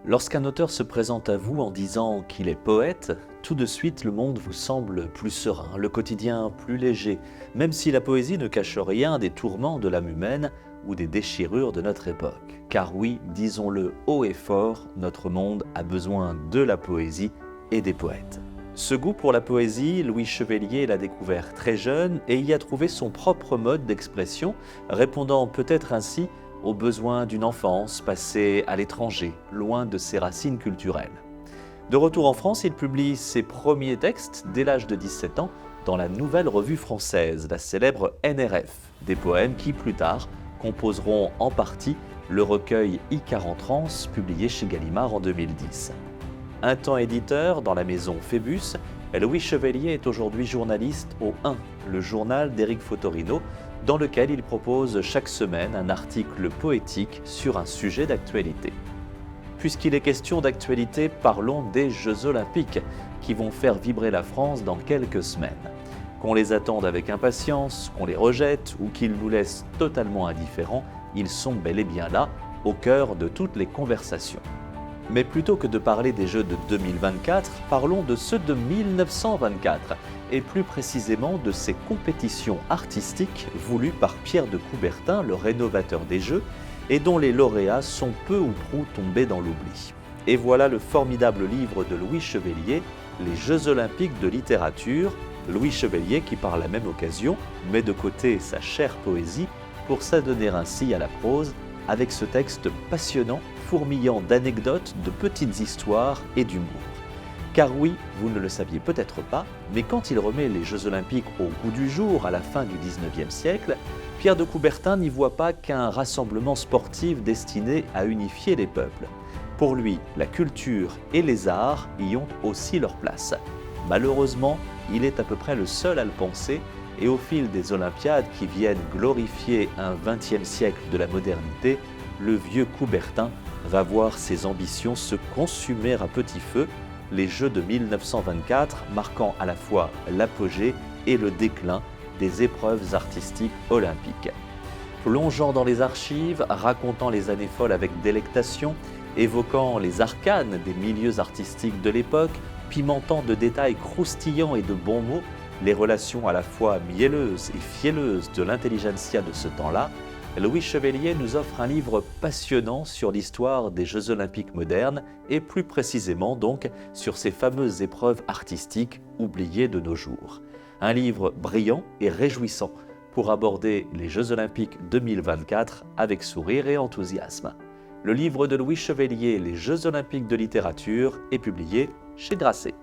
Lorsqu'un auteur se présente à vous en disant qu'il est poète, tout de suite le monde vous semble plus serein, le quotidien plus léger, même si la poésie ne cache rien des tourments de l'âme humaine ou des déchirures de notre époque. Car oui, disons-le haut et fort, notre monde a besoin de la poésie et des poètes. Ce goût pour la poésie, Louis Chevelier l'a découvert très jeune et y a trouvé son propre mode d'expression, répondant peut-être ainsi aux besoins d'une enfance passée à l'étranger, loin de ses racines culturelles. De retour en France, il publie ses premiers textes dès l'âge de 17 ans dans la Nouvelle Revue Française, la célèbre NRF, des poèmes qui, plus tard, composeront en partie le recueil Icare en transe, publié chez Gallimard en 2010. Un temps éditeur dans la maison Phébus, Louis Chevelier est aujourd'hui journaliste au 1, le journal d'Éric Fotorino, dans lequel il propose chaque semaine un article poétique sur un sujet d'actualité. Puisqu'il est question d'actualité, parlons des Jeux Olympiques qui vont faire vibrer la France dans quelques semaines. Qu'on les attende avec impatience, qu'on les rejette ou qu'ils nous laissent totalement indifférents, ils sont bel et bien là, au cœur de toutes les conversations. Mais plutôt que de parler des Jeux de 2024, parlons de ceux de 1924, et plus précisément de ces compétitions artistiques voulues par Pierre de Coubertin, le rénovateur des Jeux, et dont les lauréats sont peu ou prou tombés dans l'oubli. Et voilà le formidable livre de Louis Chevelier, Les Jeux Olympiques de littérature, Louis Chevelier qui par la même occasion met de côté sa chère poésie pour s'adonner ainsi à la prose avec ce texte passionnant, fourmillant d'anecdotes, de petites histoires et d'humour. Car oui, vous ne le saviez peut-être pas, mais quand il remet les Jeux Olympiques au goût du jour à la fin du XIXe siècle, Pierre de Coubertin n'y voit pas qu'un rassemblement sportif destiné à unifier les peuples. Pour lui, la culture et les arts y ont aussi leur place. Malheureusement, il est à peu près le seul à le penser, et au fil des Olympiades qui viennent glorifier un XXe siècle de la modernité, le vieux Coubertin va voir ses ambitions se consumer à petit feu, les Jeux de 1924 marquant à la fois l'apogée et le déclin des épreuves artistiques olympiques. Plongeant dans les archives, racontant les années folles avec délectation, évoquant les arcanes des milieux artistiques de l'époque, pimentant de détails croustillants et de bons mots les relations à la fois mielleuses et fielleuses de l'intelligentsia de ce temps-là, Louis Chevelier nous offre un livre passionnant sur l'histoire des Jeux Olympiques modernes et plus précisément donc sur ces fameuses épreuves artistiques oubliées de nos jours. Un livre brillant et réjouissant pour aborder les Jeux Olympiques 2024 avec sourire et enthousiasme. Le livre de Louis Chevelier, Les Jeux Olympiques de littérature, est publié chez Grasset.